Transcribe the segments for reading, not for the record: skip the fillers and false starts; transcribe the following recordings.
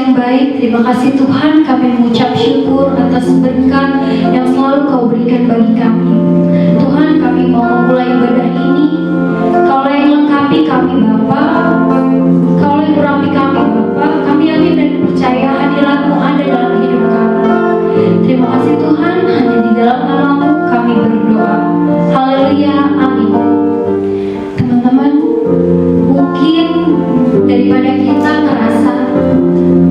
yang baik, terima kasih Tuhan, kami mengucap syukur atas berkat yang selalu Kau berikan bagi kami. Tuhan, kami mau memulai ibadah ini, Kaulah yang lengkapi kami Bapa, Kaulah yang urapi kami Bapa. Kami yakin dan percaya hadirat-Mu ada dalam hidup kami. Terima kasih Tuhan, hanya di dalam nama-Mu kami berdoa. Haleluya, amin. Teman-teman, mungkin daripada kita ngerasa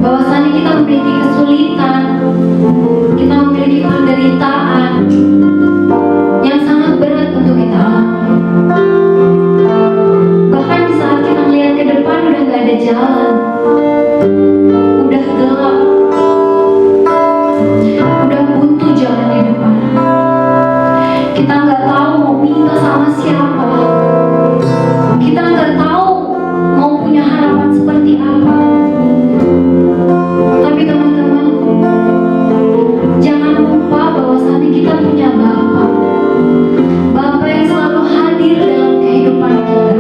bahwasannya kita memiliki kesulitan, kita memiliki penderitaan yang sangat berat untuk kita alami. Bahkan di saat kita melihat ke depan udah gak ada jalan, udah gelap, udah buntu jalan di depan. Kita gak tahu mau minta sama siapa, kita gak tahu mau punya harapan seperti apa. Tapi teman-teman, jangan lupa bahwasannya kita punya Bapa. Bapa yang selalu hadir dalam kehidupan kita.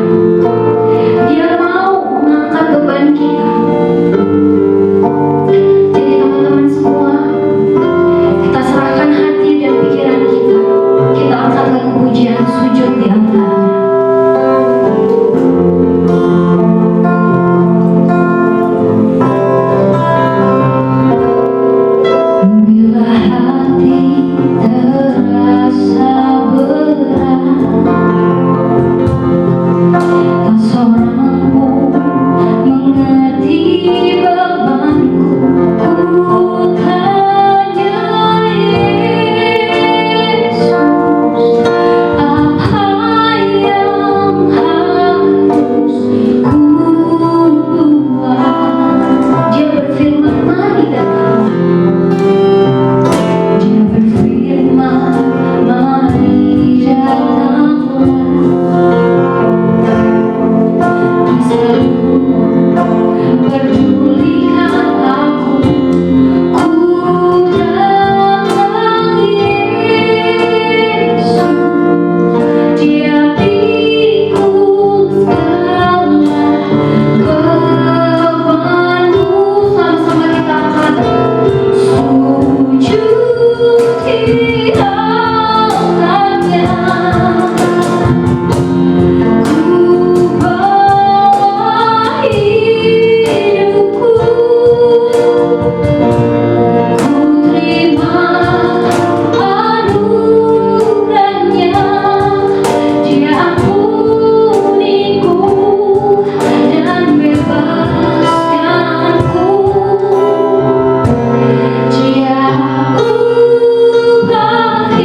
Dia mau mengangkat beban kita. Jadi teman-teman semua, kita serahkan hati dan pikiran kita. Kita angkat lagu pujian sujud di altarnya. Bila hati terasa berat, tak seorang pun mengerti bebanku. Ku tanya Yesus, apa yang harus ku buat? Dia berfirman, mari datang. Dia berfirman, mari datanglah. Dia selalu pedulikan aku. Ku datang Yesus, Dia pikul segala bebanmu. Sama-sama kita akan sujud di altarnya. Ku bawa hidupku, ku terima anugerahnya. Dia ampuniku dan bebaskanku. Dia ubah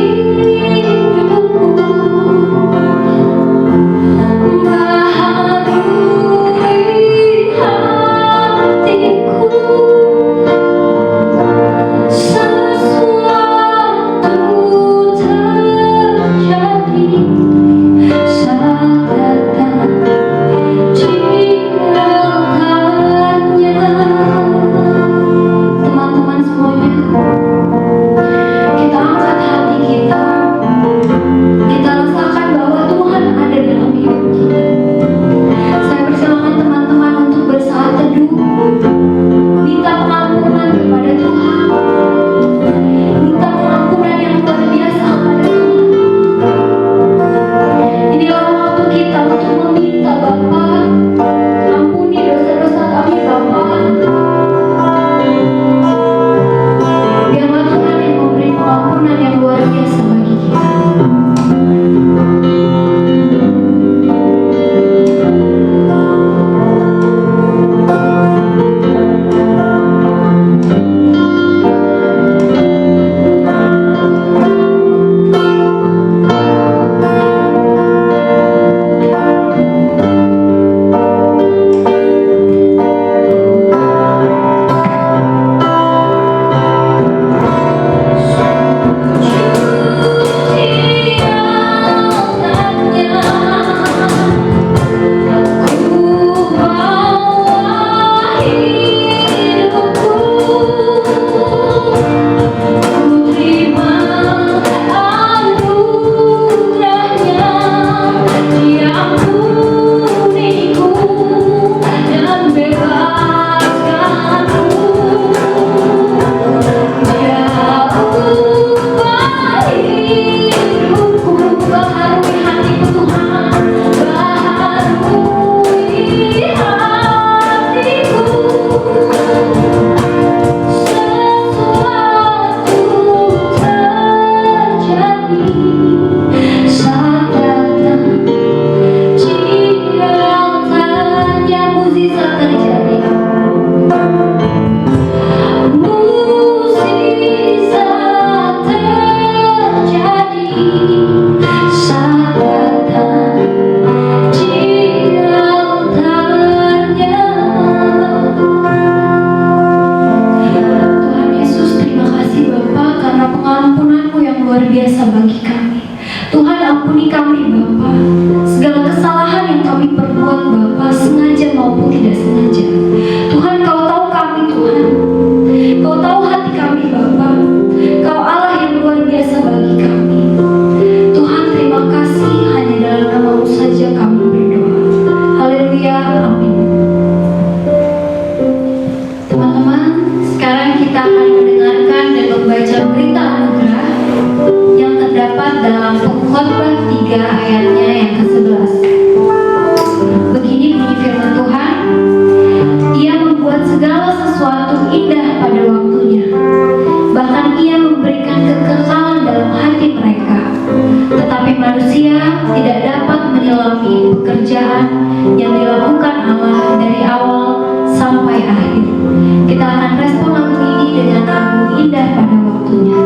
saat datang jika tanya mukjizat terjadi. Mukjizat terjadi saat datang jika tanya. Tuhan Yesus, terima kasih Bapa karena pengampunan-Mu yang luar biasa bagi kami. Tuhan, ampuni kami Bapa segala kesalahan yang kami perbuat Bapa, sengaja maupun tidak sengaja. Tuhan, Kau tahu kami Tuhan, Kau tahu hati kami Bapa. Kau Allah yang luar biasa bagi kami. Tuhan, terima kasih, hanya dalam nama-Mu saja kami berdoa. Haleluya, amin. Teman-teman, sekarang kita akan mendengarkan dan membaca berita anugerah yang terdapat dalam Pengkhotbah 3 ayatnya yang ke-11. Begini bunyi firman Tuhan, Ia membuat segala sesuatu indah pada waktunya, bahkan Ia memberikan kekekalan dalam hati mereka. Tetapi manusia tidak dapat menyelami pekerjaan yang dilakukan Allah dari awal sampai akhir. Kita akan respon lagu ini dengan lagu indah pada waktunya.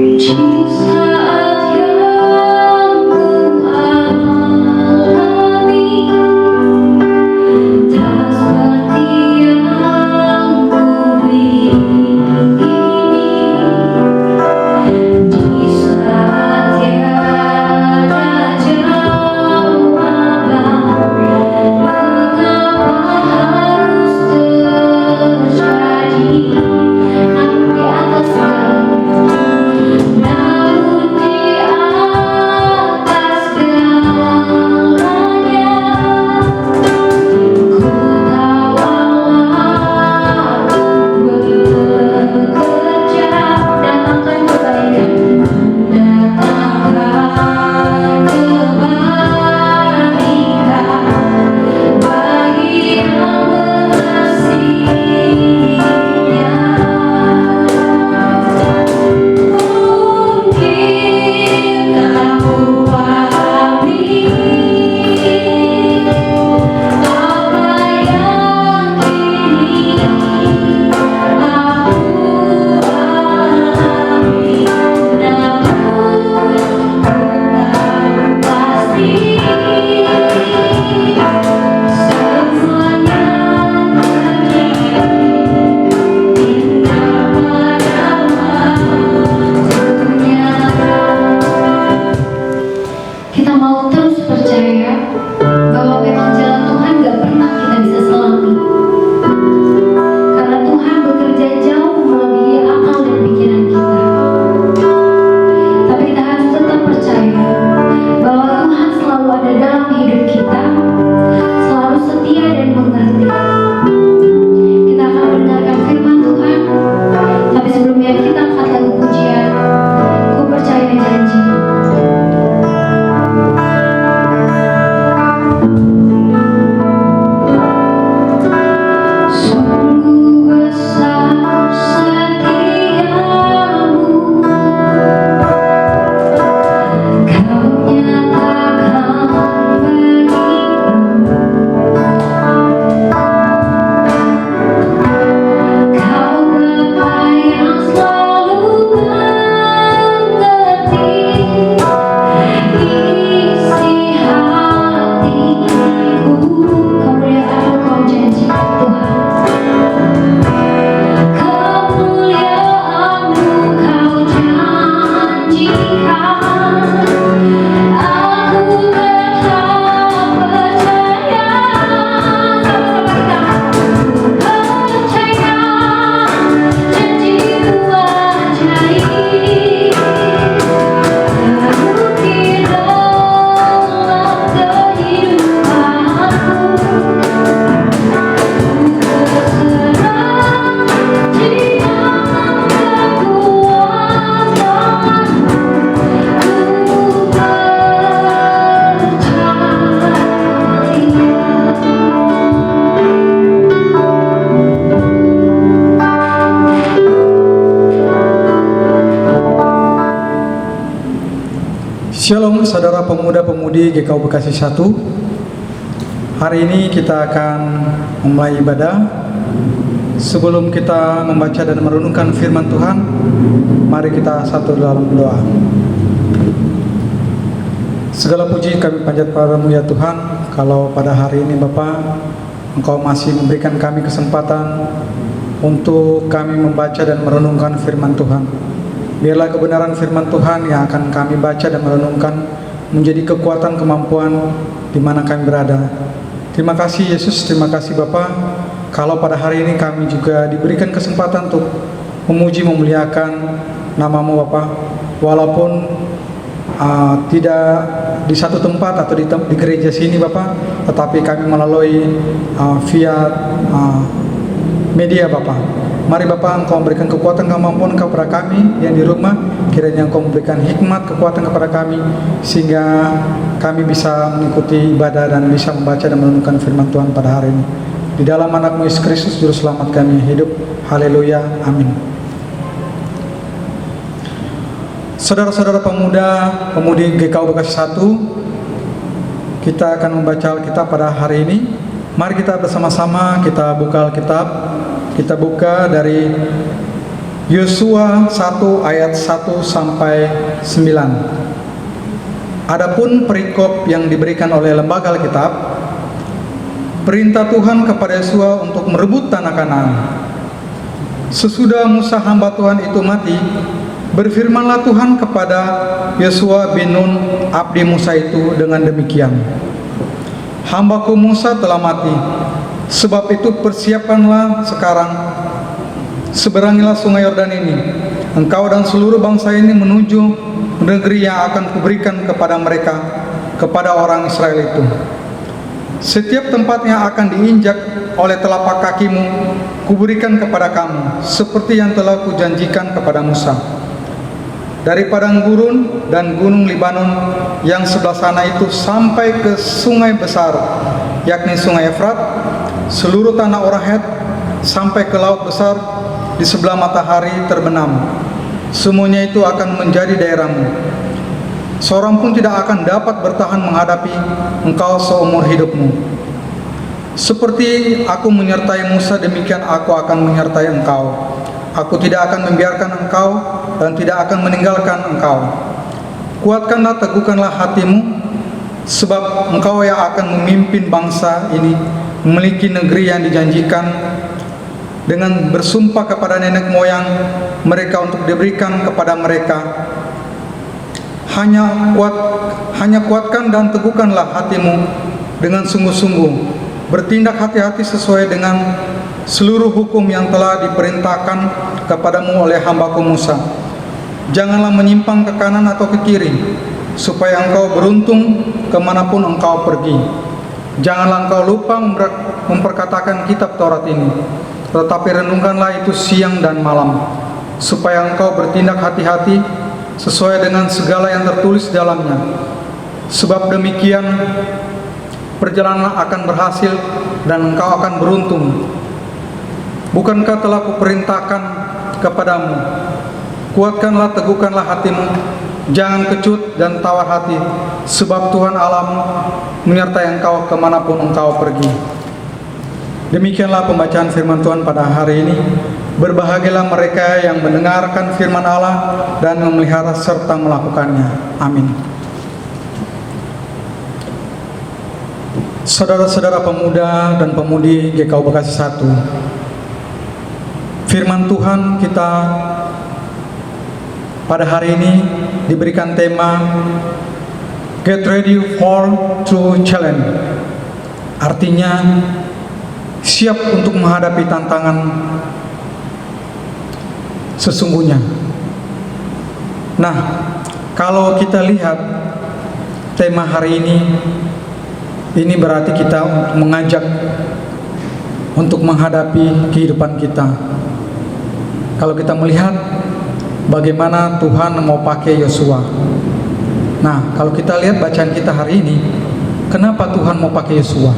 Di saat yang ku alami, tak seperti yang ku ingini. Di saat tiada jawaban, mengapa harus terjadi? Namun di atas segalanya, namun di atas segalanya, ku tahu Allah bekerja, datangkan kebaikan, mendatangkan kebaikan bagi yang mengasihinya. Mungkin kamu pahami apa yang kini aku alami, namun ku tahu pasti semuanya terjadi indah pada waktunya. Kita mau terus percaya bahwa memang jalan Tuhan gak pernah kita bisa selami, karena Tuhan bekerja jauh melebihi akal dan pikiran kita. Tapi kita harus tetap percaya bahwa Tuhan selalu ada dalam hidup kita, selalu setia dan mengerti. Kita akan mendengarkan firman Tuhan, tapi sebelumnya kita angkat lagu pujian, Ku Percaya Janji. Shalom saudara pemuda-pemudi GKU Bekasi 1. Hari ini kita akan memulai ibadah. Sebelum kita membaca dan merenungkan firman Tuhan, mari kita satu dalam doa. Segala puji kami panjat padamu ya Tuhan, kalau pada hari ini Bapa, Engkau masih memberikan kami kesempatan untuk kami membaca dan merenungkan firman Tuhan. Biarlah kebenaran firman Tuhan yang akan kami baca dan merenungkan menjadi kekuatan kemampuan di mana kami berada. Terima kasih Yesus, terima kasih Bapa. Kalau pada hari ini kami juga diberikan kesempatan untuk memuji memuliakan nama-Mu Bapa, walaupun tidak di satu tempat atau di gereja sini Bapa, tetapi kami melalui via media Bapa. Mari Bapa, Engkau memberikan kekuatan kemampuan kepada kami yang di rumah. Kiranya Engkau memberikan hikmat kekuatan kepada kami, sehingga kami bisa mengikuti ibadah dan bisa membaca dan merenungkan firman Tuhan pada hari ini. Di dalam anak-Mu Yesus Kristus Juru Selamat kami hidup. Haleluya, amin. Saudara-saudara pemuda, pemudi GKU Bekasi 1, kita akan membaca Alkitab pada hari ini. Mari kita bersama-sama kita buka Alkitab. Kita buka dari Yosua 1 ayat 1 sampai 9. Adapun perikop yang diberikan oleh lembaga Alkitab, perintah Tuhan kepada Yosua untuk merebut tanah Kanaan. Sesudah Musa hamba Tuhan itu mati, berfirmanlah Tuhan kepada Yosua bin Nun, abdi Musa itu dengan demikian: Hambaku Musa telah mati. Sebab itu persiapkanlah sekarang, seberangilah sungai Yordan ini, engkau dan seluruh bangsa ini menuju negeri yang akan kuberikan kepada mereka, kepada orang Israel itu. Setiap tempat yang akan diinjak oleh telapak kakimu, kuberikan kepada kamu, seperti yang telah kujanjikan kepada Musa. Dari padang gurun dan gunung Libanon yang sebelah sana itu sampai ke sungai besar, yakni sungai Efrat, seluruh tanah orang Het, sampai ke laut besar di sebelah matahari terbenam, semuanya itu akan menjadi daerahmu. Seorang pun tidak akan dapat bertahan menghadapi engkau seumur hidupmu. Seperti aku menyertai Musa, demikian aku akan menyertai engkau. Aku tidak akan membiarkan engkau dan tidak akan meninggalkan engkau. Kuatkanlah, teguhkanlah hatimu, sebab engkau yang akan memimpin bangsa ini memiliki negeri yang dijanjikan dengan bersumpah kepada nenek moyang mereka untuk diberikan kepada mereka. Hanya kuatkan dan teguhkanlah hatimu dengan sungguh-sungguh, bertindak hati-hati sesuai dengan seluruh hukum yang telah diperintahkan kepadamu oleh hambaku Musa. Janganlah menyimpang ke kanan atau ke kiri, supaya engkau beruntung kemanapun engkau pergi. Janganlah engkau lupa memperkatakan kitab Taurat ini, tetapi renungkanlah itu siang dan malam, supaya engkau bertindak hati-hati sesuai dengan segala yang tertulis dalamnya. Sebab demikian perjalanan akan berhasil dan engkau akan beruntung. Bukankah telah kuperintahkan kepadamu? Kuatkanlah, teguhkanlah hatimu, jangan kecut dan tawar hati, sebab Tuhan Allahmu menyertai engkau kemanapun engkau pergi. Demikianlah pembacaan firman Tuhan pada hari ini. Berbahagialah mereka yang mendengarkan firman Allah dan memelihara serta melakukannya. Amin. Saudara-saudara pemuda dan pemudi GKU Bekasi 1, firman Tuhan kita pada hari ini diberikan tema Get Ready for True Challenge. Artinya siap untuk menghadapi tantangan sesungguhnya. Nah, kalau kita lihat tema hari ini berarti kita mengajak untuk menghadapi kehidupan kita. Kalau kita melihat bagaimana Tuhan mau pakai Yosua. Nah, kalau kita lihat bacaan kita hari ini, kenapa Tuhan mau pakai Yosua?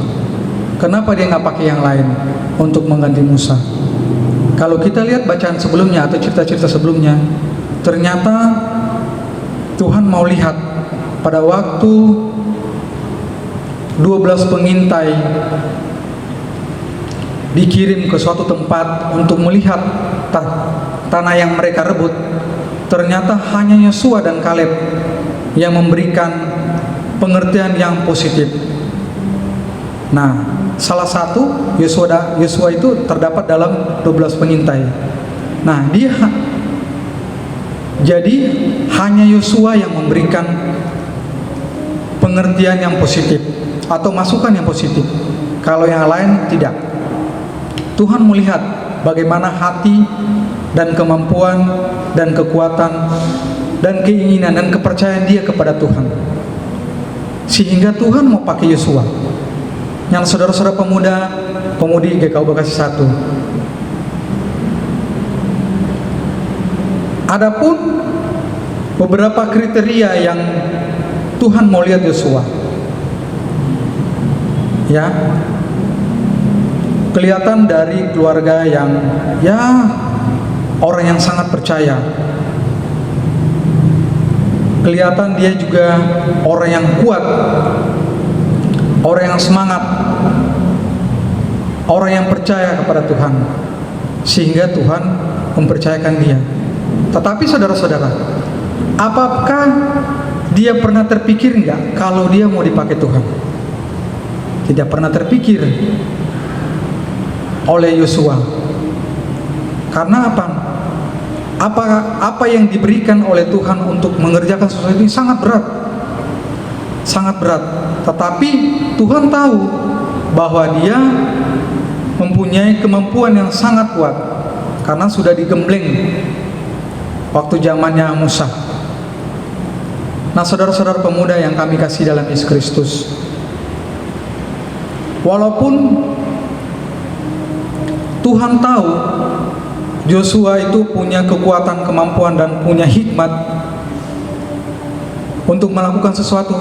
Kenapa dia nggak pakai yang lain untuk mengganti Musa? Kalau kita lihat bacaan sebelumnya atau cerita-cerita sebelumnya, ternyata Tuhan mau lihat pada waktu 12 pengintai dikirim ke suatu tempat untuk melihat tanah yang mereka rebut, ternyata hanya Yosua dan Kaleb yang memberikan pengertian yang positif. Nah, salah satu Yosua itu terdapat dalam 12 pengintai. Nah, jadi hanya Yosua yang memberikan pengertian yang positif atau masukan yang positif. Kalau yang lain tidak. Tuhan melihat bagaimana hati dan kemampuan dan kekuatan dan keinginan dan kepercayaan dia kepada Tuhan, sehingga Tuhan mau pakai Yosua. Yang saudara-saudara pemudi GKU Bekasi 1. Adapun beberapa kriteria yang Tuhan mau lihat Yosua, ya, kelihatan dari keluarga yang orang yang sangat percaya. Kelihatan dia juga orang yang kuat, orang yang semangat, orang yang percaya kepada Tuhan, sehingga Tuhan mempercayakan dia. Tetapi saudara-saudara, apakah dia pernah terpikir enggak kalau dia mau dipakai Tuhan? Tidak pernah terpikir oleh Yosua. Karena apa yang diberikan oleh Tuhan untuk mengerjakan sesuatu ini sangat berat. Sangat berat. Tetapi Tuhan tahu bahwa dia mempunyai kemampuan yang sangat kuat karena sudah digembleng waktu zamannya Musa. Nah, saudara-saudara pemuda yang kami kasih dalam Yesus Kristus, walaupun Tuhan tahu Yosua itu punya kekuatan, kemampuan, dan punya hikmat untuk melakukan sesuatu,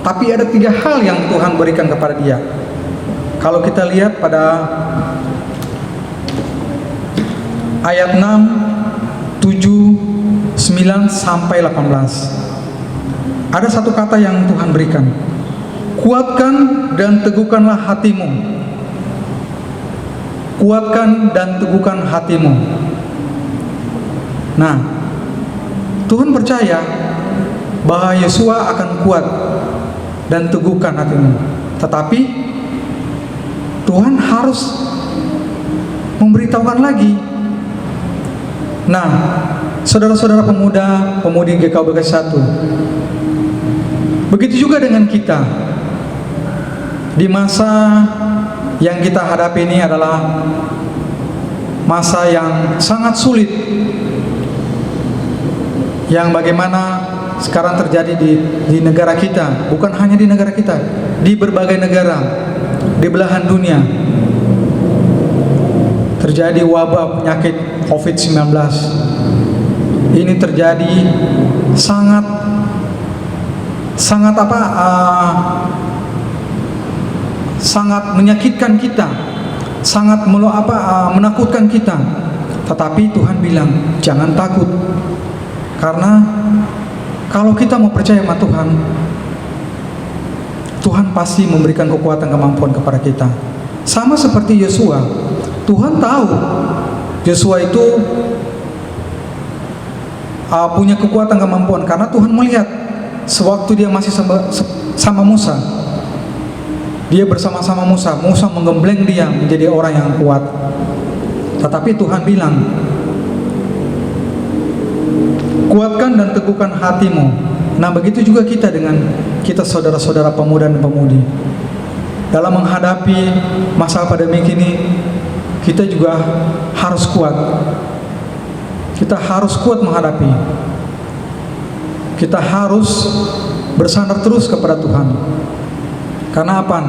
tapi ada 3 hal yang Tuhan berikan kepada dia. Kalau kita lihat pada ayat 6, 7, 9 sampai 18, ada satu kata yang Tuhan berikan. Kuatkan dan teguhkanlah hatimu. Kuatkan dan teguhkan hatimu. Nah, Tuhan percaya bahwa Yosua akan kuat dan teguhkan hatimu. Tetapi Tuhan harus memberitahukan lagi. Nah, saudara-saudara pemuda, pemudi GKU Bekasi 1, begitu juga dengan kita. Di masa yang kita hadapi ini adalah masa yang sangat sulit, yang bagaimana sekarang terjadi di negara kita, bukan hanya di negara kita, di berbagai negara di belahan dunia terjadi wabah penyakit COVID-19. Ini terjadi sangat menyakitkan kita, sangat menakutkan kita. Tetapi Tuhan bilang, jangan takut, karena kalau kita mau percaya sama Tuhan, Tuhan pasti memberikan kekuatan, kemampuan kepada kita. Sama seperti Yosua, Tuhan tahu Yosua itu punya kekuatan, kemampuan, karena Tuhan melihat sewaktu dia masih sama Musa. Dia bersama-sama Musa menggembleng dia menjadi orang yang kuat. Tetapi Tuhan bilang, kuatkan dan teguhkan hatimu. Nah, begitu juga kita dengan kita saudara-saudara pemuda dan pemudi. Dalam menghadapi masa pandemi ini, kita juga harus kuat. Kita harus kuat menghadapi. Kita harus bersandar terus kepada Tuhan. Karena apa?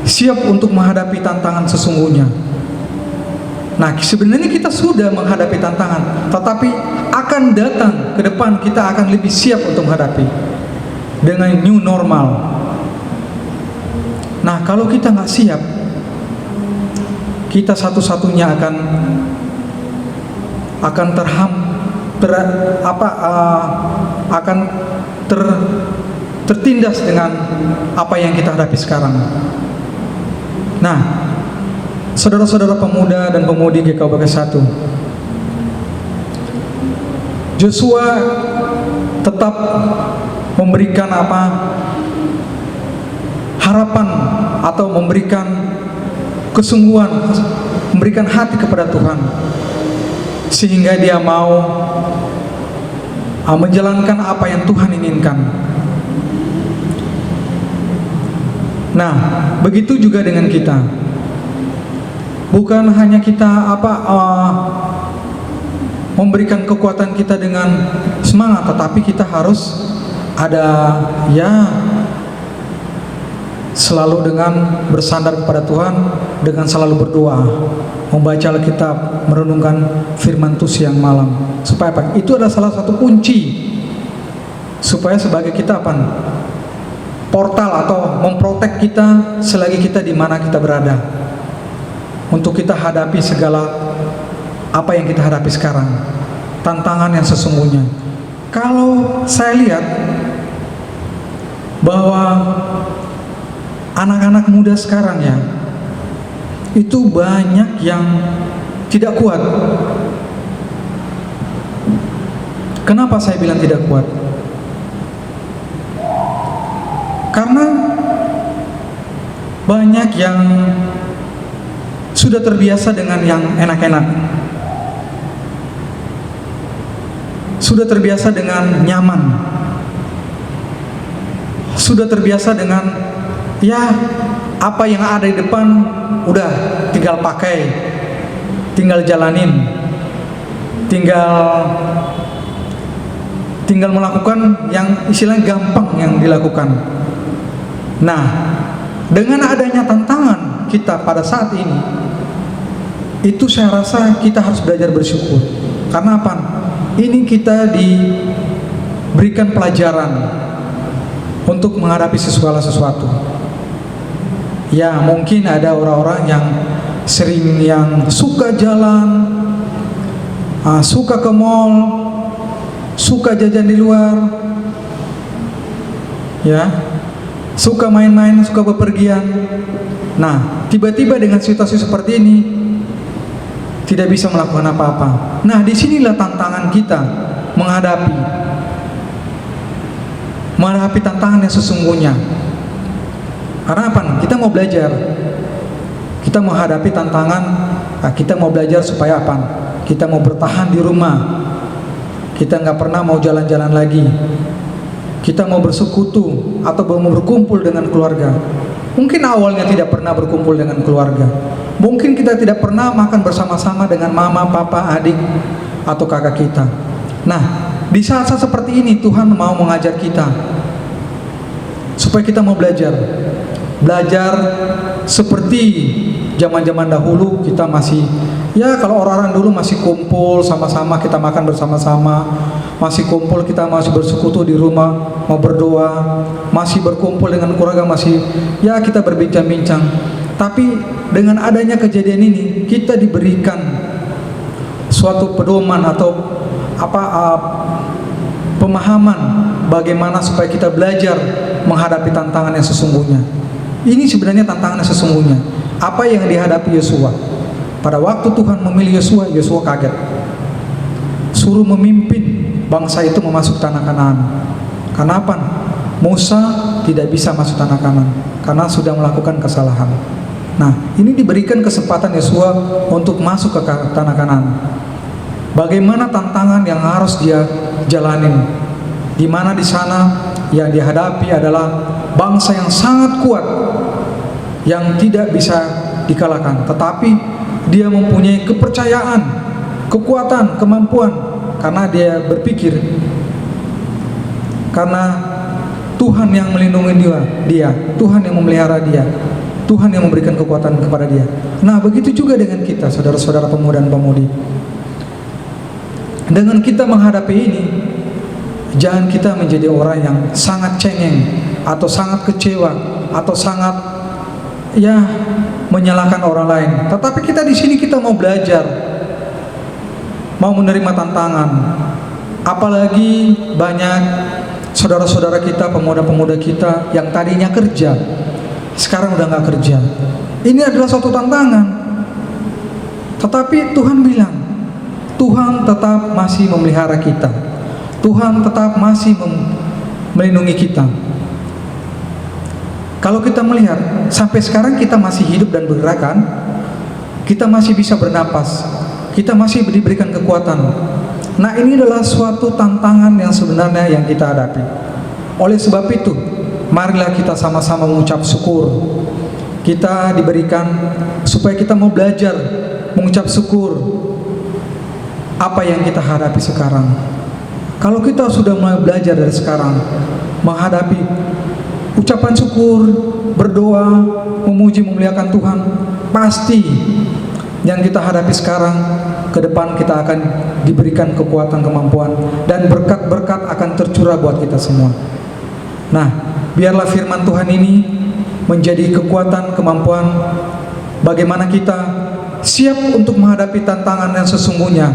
Siap untuk menghadapi tantangan sesungguhnya. Nah, sebenarnya kita sudah menghadapi tantangan, tetapi akan datang ke depan kita akan lebih siap untuk menghadapi dengan new normal. Nah, kalau kita nggak siap, kita satu-satunya akan tertindas dengan apa yang kita hadapi sekarang. Nah, saudara-saudara pemuda dan pemudi GKUBK 1, Joshua tetap memberikan harapan atau memberikan kesungguhan, memberikan hati kepada Tuhan, sehingga dia mau menjalankan apa yang Tuhan inginkan. Nah, begitu juga dengan kita. Bukan hanya kita memberikan kekuatan kita dengan semangat, tetapi kita harus ada selalu dengan bersandar kepada Tuhan, dengan selalu berdoa, membaca Alkitab, merenungkan firman Tuhan siang malam. Supaya apa? Itu adalah salah satu kunci supaya sebagai kita portal atau memprotek kita selagi kita di mana kita berada, untuk kita hadapi segala apa yang kita hadapi sekarang, tantangan yang sesungguhnya. Kalau saya lihat bahwa anak-anak muda sekarang itu banyak yang tidak kuat. Kenapa saya bilang tidak kuat? Karena banyak yang sudah terbiasa dengan yang enak-enak, sudah terbiasa dengan nyaman, sudah terbiasa dengan apa yang ada di depan udah tinggal pakai, tinggal jalanin, tinggal melakukan yang istilahnya gampang yang dilakukan. Nah, dengan adanya tantangan kita pada saat ini, itu saya rasa kita harus belajar bersyukur. Karena apa? Ini kita diberikan pelajaran untuk menghadapi segala sesuatu. Ya, mungkin ada orang-orang yang sering yang suka jalan, suka ke mall, suka jajan di luar, suka main-main, suka bepergian. Nah, tiba-tiba dengan situasi seperti ini tidak bisa melakukan apa-apa. Nah, disinilah tantangan kita menghadapi tantangan yang sesungguhnya. Karena apa? Kita mau belajar, kita mau hadapi tantangan, kita mau belajar supaya apa? Kita mau bertahan di rumah, kita nggak pernah mau jalan-jalan lagi, kita mau bersekutu atau mau berkumpul dengan keluarga. Mungkin awalnya tidak pernah berkumpul dengan keluarga, mungkin kita tidak pernah makan bersama-sama dengan mama, papa, adik, atau kakak kita. Nah, di saat-saat seperti ini Tuhan mau mengajar kita supaya kita mau belajar seperti zaman-zaman dahulu. Kita masih kalau orang-orang dulu masih kumpul sama-sama, kita makan bersama-sama, masih kumpul, kita masih bersekutu di rumah, mau berdoa, masih berkumpul dengan keluarga, masih kita berbincang-bincang. Tapi dengan adanya kejadian ini, kita diberikan suatu pedoman atau pemahaman bagaimana supaya kita belajar menghadapi tantangan yang sesungguhnya. Ini sebenarnya tantangan yang sesungguhnya. Apa yang dihadapi Yosua? Pada waktu Tuhan memilih Yosua, Yosua kaget. Suruh memimpin bangsa itu memasuki tanah Kanaan. Karena apa? Musa tidak bisa masuk tanah Kanaan karena sudah melakukan kesalahan. Nah, ini diberikan kesempatan Yosua untuk masuk ke tanah Kanaan. Bagaimana tantangan yang harus dia jalanin? Di mana di sana yang dihadapi adalah bangsa yang sangat kuat, yang tidak bisa dikalahkan, tetapi dia mempunyai kepercayaan, kekuatan, kemampuan, karena dia berpikir karena Tuhan yang melindungi dia, Tuhan yang memelihara dia, Tuhan yang memberikan kekuatan kepada dia. Nah, begitu juga dengan kita, saudara-saudara pemuda dan pemudi. Dengan kita menghadapi ini, jangan kita menjadi orang yang sangat cengeng atau sangat kecewa atau sangat menyalahkan orang lain. Tetapi kita di sini kita mau belajar, mau menerima tantangan. Apalagi banyak saudara-saudara kita, pemuda-pemuda kita yang tadinya kerja, sekarang udah nggak kerja. Ini adalah suatu tantangan. Tetapi Tuhan bilang, Tuhan tetap masih memelihara kita. Tuhan tetap masih melindungi kita. Kalau kita melihat, sampai sekarang kita masih hidup dan bergerak kan? Kita masih bisa bernapas. Kita masih diberikan kekuatan. Nah, ini adalah suatu tantangan yang sebenarnya yang kita hadapi. Oleh sebab itu, marilah kita sama-sama mengucap syukur. Kita diberikan supaya kita mau belajar mengucap syukur apa yang kita hadapi sekarang. Kalau kita sudah mulai belajar dari sekarang menghadapi ucapan syukur, berdoa, memuji, memuliakan Tuhan, pasti yang kita hadapi sekarang ke depan kita akan diberikan kekuatan, kemampuan, dan berkat-berkat akan tercurah buat kita semua. Nah, biarlah firman Tuhan ini menjadi kekuatan, kemampuan bagaimana kita siap untuk menghadapi tantangan yang sesungguhnya,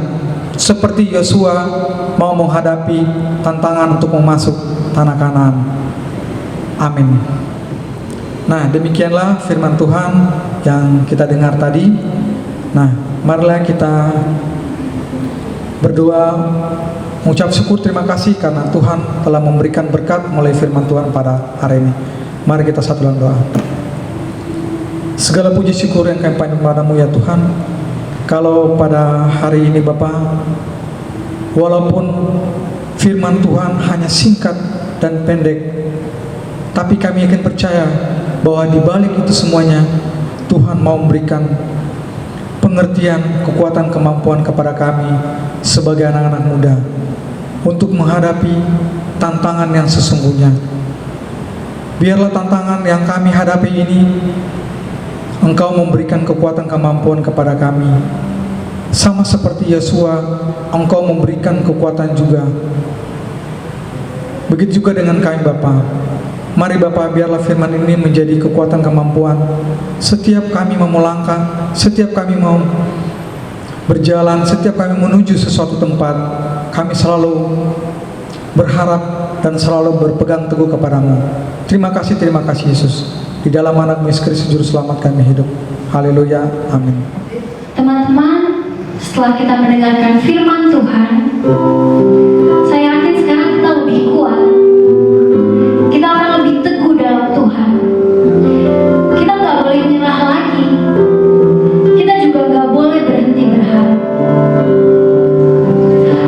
seperti Yosua mau menghadapi tantangan untuk memasuk tanah Kanaan. Amin. Nah, demikianlah firman Tuhan yang kita dengar tadi. Nah, marilah kita berdoa, mengucap syukur, terima kasih karena Tuhan telah memberikan berkat melalui firman Tuhan pada hari ini. Mari kita satu dalam doa. Segala puji syukur yang kami panjatkan padamu ya Tuhan. Kalau pada hari ini Bapa, walaupun firman Tuhan hanya singkat dan pendek, tapi kami yakin percaya bahwa di balik itu semuanya Tuhan mau memberikan pengertian, kekuatan, kemampuan kepada kami sebagai anak-anak muda untuk menghadapi tantangan yang sesungguhnya. Biarlah tantangan yang kami hadapi ini Engkau memberikan kekuatan, kemampuan kepada kami. Sama seperti Yosua, Engkau memberikan kekuatan juga. Begitu juga dengan kami Bapa. Mari Bapa, biarlah firman ini menjadi kekuatan, kemampuan. Setiap kami mau melangkah, setiap kami mau berjalan, setiap kami menuju sesuatu tempat, kami selalu berharap dan selalu berpegang teguh kepadamu. Terima kasih Yesus. Di dalam anak-Mu Yesus Kristus Juru Selamat kami hidup. Haleluya, amin. Teman-teman, setelah kita mendengarkan firman Tuhan, saya yakin sekarang kita lebih kuat. Kita akan lebih teguh dalam Tuhan. Kita gak boleh nyerah lagi. Kita juga gak boleh berhenti berharap.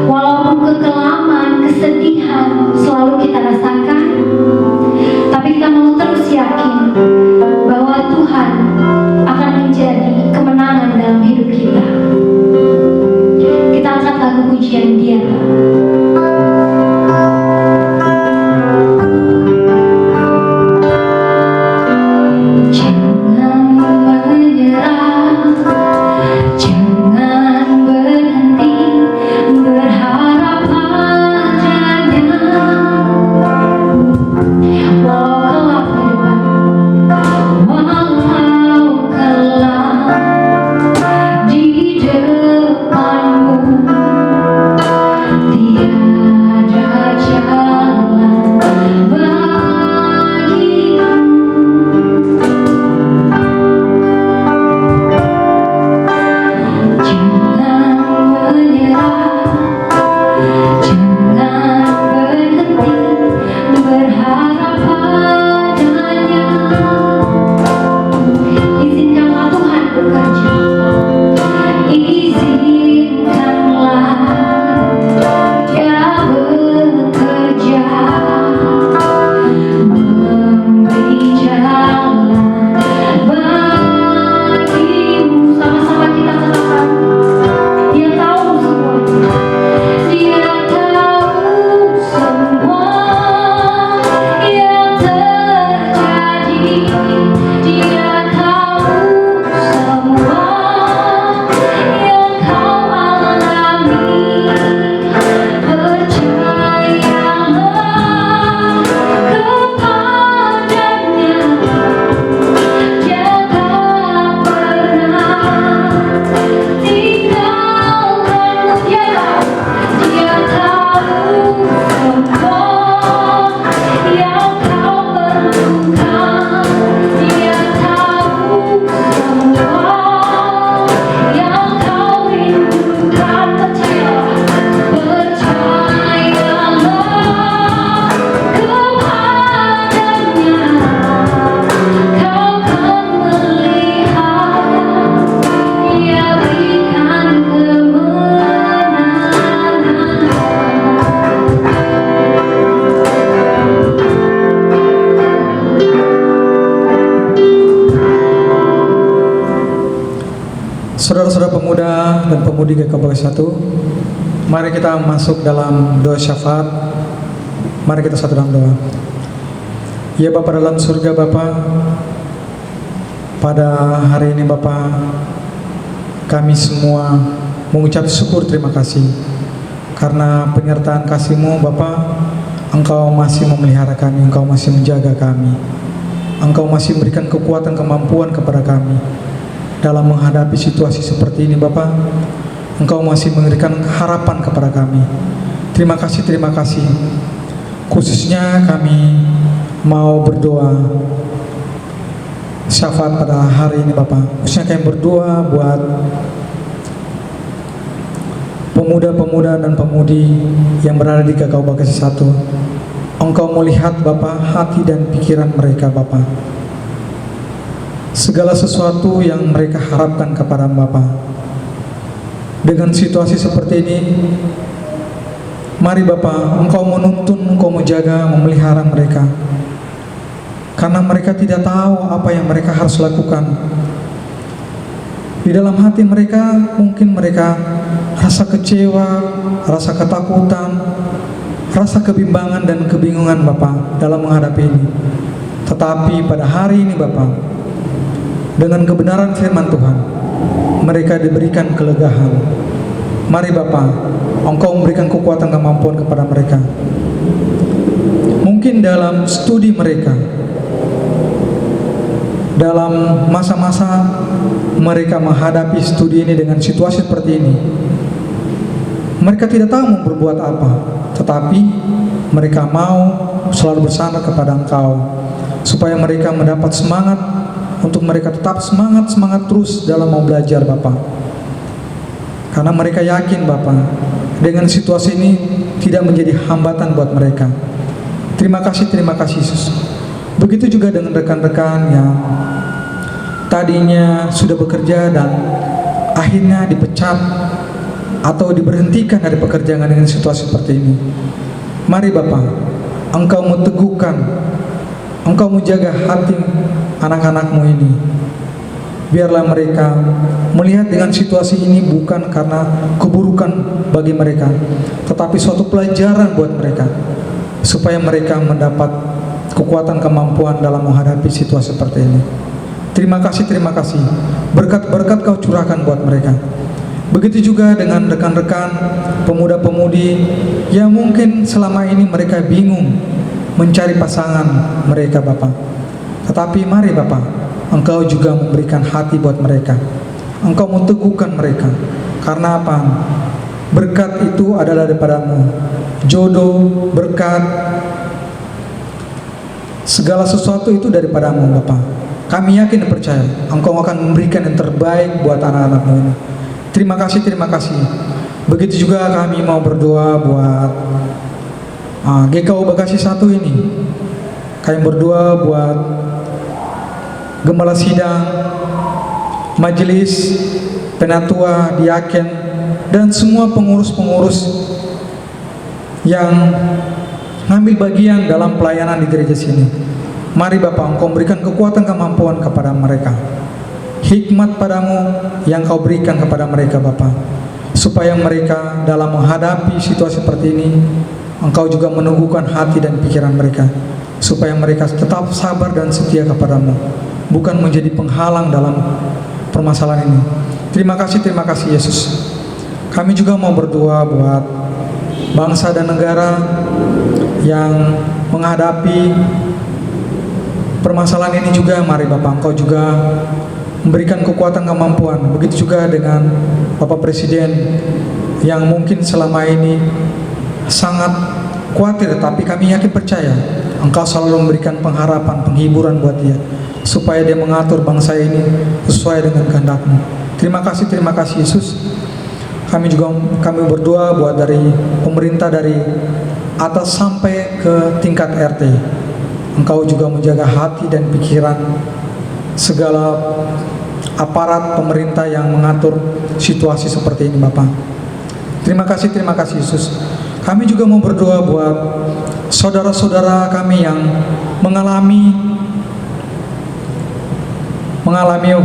Walaupun kekelaman, kesedihan selalu kita rasakan, tapi kita mau terus yakin bahwa Tuhan akan menjadi kemenangan dalam hidup kita. Kita angkat lagu pujian Dia. Saudara-saudara pemuda dan pemudi GKBK 1, mari kita masuk dalam doa syafaat. Mari kita satu dalam doa. Ya Bapa dalam surga, Bapa, pada hari ini Bapa, kami semua mengucap syukur terima kasih karena penyertaan kasih-Mu Bapa. Engkau masih memelihara kami, Engkau masih menjaga kami, Engkau masih memberikan kekuatan kemampuan kepada kami dalam menghadapi situasi seperti ini Bapa. Engkau masih memberikan harapan kepada kami. Terima kasih. Khususnya kami mau berdoa syafaat pada hari ini Bapak. Khususnya kami berdoa buat pemuda-pemuda dan pemudi yang berada di GKU Bekasi 1. Engkau melihat Bapak hati dan pikiran mereka Bapak. Segala sesuatu yang mereka harapkan kepada Bapak. Dengan situasi seperti ini, mari Bapak, Engkau menuntun, Engkau menjaga, memelihara mereka. Karena mereka tidak tahu apa yang mereka harus lakukan. Di dalam hati mereka, mungkin mereka rasa kecewa, rasa ketakutan, rasa kebimbangan dan kebingungan Bapak dalam menghadapi ini. Tetapi pada hari ini Bapak, dengan kebenaran firman Tuhan, mereka diberikan kelegaan. Mari Bapa, Engkau memberikan kekuatan kemampuan kepada mereka. Mungkin dalam studi mereka, dalam masa-masa mereka menghadapi studi ini dengan situasi seperti ini, mereka tidak tahu mau berbuat apa, tetapi mereka mau selalu bersandar kepada Engkau, supaya mereka mendapat semangat, untuk mereka tetap semangat terus dalam mau belajar Bapak. Karena mereka yakin Bapak, dengan situasi ini tidak menjadi hambatan buat mereka. Terima kasih Yesus. Begitu juga dengan rekan-rekan yang tadinya sudah bekerja dan akhirnya dipecat atau diberhentikan dari pekerjaan dengan situasi seperti ini. Mari Bapak, Engkau menteguhkan, Engkau menjaga hati anak-anak-Mu ini. Biarlah mereka melihat dengan situasi ini bukan karena keburukan bagi mereka, tetapi suatu pelajaran buat mereka, supaya mereka mendapat kekuatan kemampuan dalam menghadapi situasi seperti ini. Terima kasih. Berkat-berkat Kau curahkan buat mereka. Begitu juga dengan rekan-rekan pemuda-pemudi yang mungkin selama ini mereka bingung mencari pasangan mereka Bapak. Tetapi mari Bapak, Engkau juga memberikan hati buat mereka. Engkau menteguhkan mereka. Karena apa? Berkat itu adalah daripada-Mu. Jodoh, berkat, segala sesuatu itu daripada-Mu Bapak. Kami yakin dan percaya Engkau akan memberikan yang terbaik buat anak-anak-Mu ini. Terima kasih. Begitu juga kami mau berdoa buat GKU Bekasi 1 ini. Kami berdoa buat Gembala Sidang, Majelis, Penatua, Diaken, dan semua pengurus-pengurus yang ngambil bagian dalam pelayanan di gereja sini. Mari Bapak, Engkau berikan kekuatan kemampuan kepada mereka. Hikmat padamu yang Kau berikan kepada mereka Bapak, supaya mereka dalam menghadapi situasi seperti ini, Engkau juga menumbuhkan hati dan pikiran mereka, supaya mereka tetap sabar dan setia kepadamu, bukan menjadi penghalang dalam permasalahan ini. Terima kasih Yesus. Kami juga mau berdoa buat bangsa dan negara yang menghadapi permasalahan ini juga. Mari Bapak, Engkau juga memberikan kekuatan kemampuan. Begitu juga dengan Bapak Presiden yang mungkin selama ini sangat khawatir, tapi kami yakin percaya Engkau selalu memberikan pengharapan, penghiburan buat dia, supaya dia mengatur bangsa ini sesuai dengan kehendak-Mu. Terima kasih Yesus. Kami berdoa buat dari pemerintah dari atas sampai ke tingkat RT. Engkau juga menjaga hati dan pikiran segala aparat pemerintah yang mengatur situasi seperti ini Bapak. Terima kasih Yesus. Kami juga mau berdoa buat saudara-saudara kami yang mengalami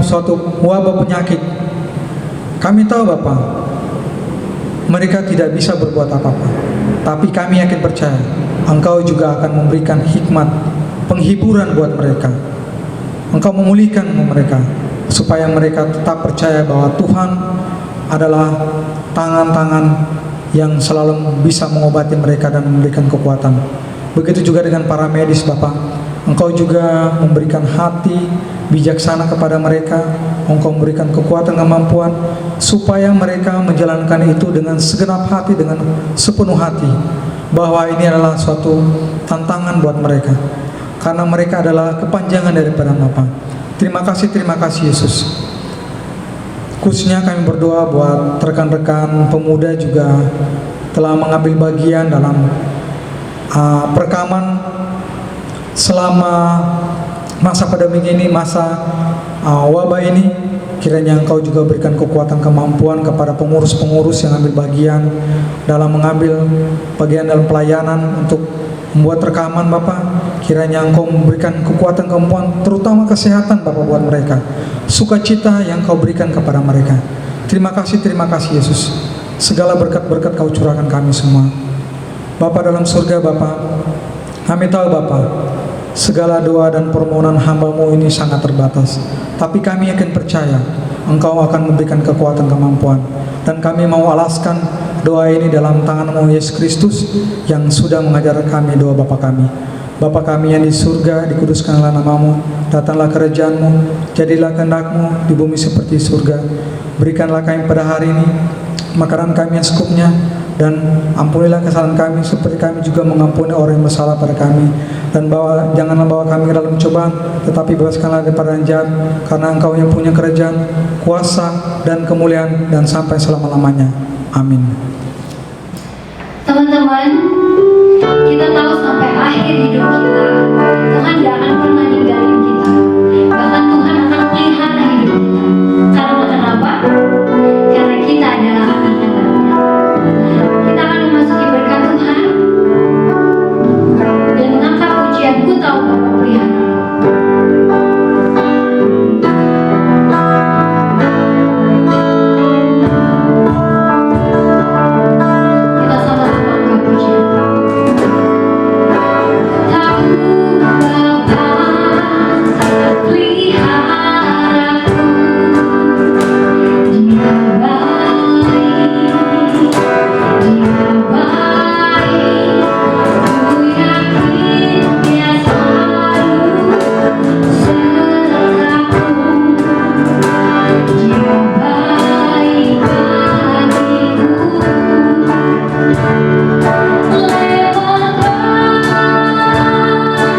suatu wabah penyakit Kami tahu Bapa, mereka tidak bisa berbuat apa-apa, tapi kami yakin percaya Engkau juga akan memberikan hikmat, penghiburan buat mereka. Engkau memulihkan mereka, supaya mereka tetap percaya bahwa Tuhan adalah tangan-tangan yang selalu bisa mengobati mereka dan memberikan kekuatan. Begitu juga dengan para medis Bapak, Engkau juga memberikan hati bijaksana kepada mereka. Engkau memberikan kekuatan, kemampuan, supaya mereka menjalankan itu dengan segenap hati, dengan sepenuh hati, bahwa ini adalah suatu tantangan buat mereka, karena mereka adalah kepanjangan daripada Bapa. Terima kasih Yesus. Khususnya kami berdoa buat rekan-rekan pemuda juga telah mengambil bagian dalam perekaman selama masa pandemi ini, masa wabah ini. Kiranya Engkau juga berikan kekuatan, kemampuan kepada pengurus-pengurus yang ambil bagian dalam mengambil bagian dalam pelayanan untuk membuat rekaman Bapak. Kiranya Engkau memberikan kekuatan, kemampuan, terutama kesehatan Bapak buat mereka, sukacita yang Kau berikan kepada mereka. Terima kasih Yesus. Segala berkat-berkat Kau curahkan kami semua Bapa dalam surga. Bapa, kami tahu Bapa, segala doa dan permohonan hamba-Mu ini sangat terbatas, tapi kami yakin percaya Engkau akan memberikan kekuatan, kemampuan, dan kami mau alaskan doa ini dalam tangan-Mu Yesus Kristus yang sudah mengajar kami doa Bapa kami. Bapa kami yang di surga, dikuduskanlah nama-Mu, datanglah kerajaan-Mu, jadilah kehendak-Mu di bumi seperti surga. Berikanlah kami pada hari ini makanan kami yang secukupnya, dan ampunilah kesalahan kami seperti kami juga mengampuni orang yang bersalah pada kami. Dan janganlah bawa kami ke dalam cobaan, tetapi bebaskanlah daripada yang jahat, karena Engkau yang punya kerajaan, kuasa, dan kemuliaan, dan sampai selama-lamanya. Amin. Teman-teman, kita tahu sampai akhir hidup kita, Tuhan gak akan pernah ninggalin kita. Bahkan Tuhan akan pelihara hidup kita. Karena kenapa? Karena kita adalah anak-anaknya. Kita akan memasuki berkat Tuhan dan mengangkat pujian, ku tahu Bapa pelihara. Kita sama-sama angkat pujian. Tahu Bapa peliharaku, Dia baik, ku yakin Dia selalu sertaku.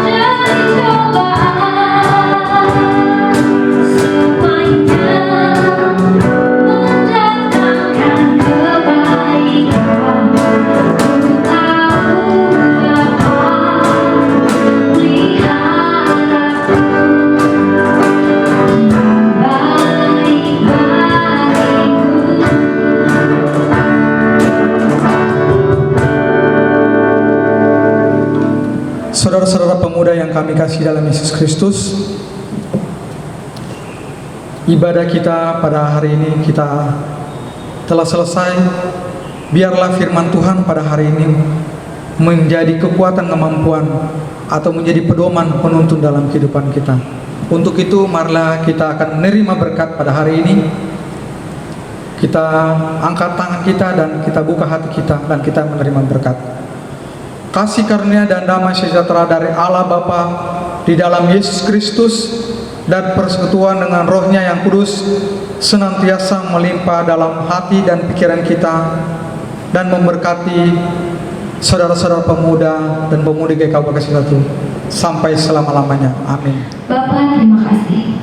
Dia baik bagiku, lewat badai cobaan, sepanjang mendatangkan kebaikan. Ku tahu Bapa peliharaku, Dia baik bagiku. Saudara-saudara pemuda yang kami kasih dalam Yesus Kristus, ibadah kita pada hari ini kita telah selesai. Biarlah firman Tuhan pada hari ini menjadi kekuatan, kemampuan, atau menjadi pedoman penuntun dalam kehidupan kita. Untuk itu marilah kita akan menerima berkat pada hari ini. Kita angkat tangan kita dan kita buka hati kita dan kita menerima berkat. Kasih karunia dan damai sejahtera dari Allah Bapa di dalam Yesus Kristus dan persekutuan dengan Roh-Nya yang kudus senantiasa melimpah dalam hati dan pikiran kita, dan memberkati saudara-saudara pemuda dan pemudi GKI Bekasi 1 sampai selama-lamanya. Amin. Bapak, terima kasih.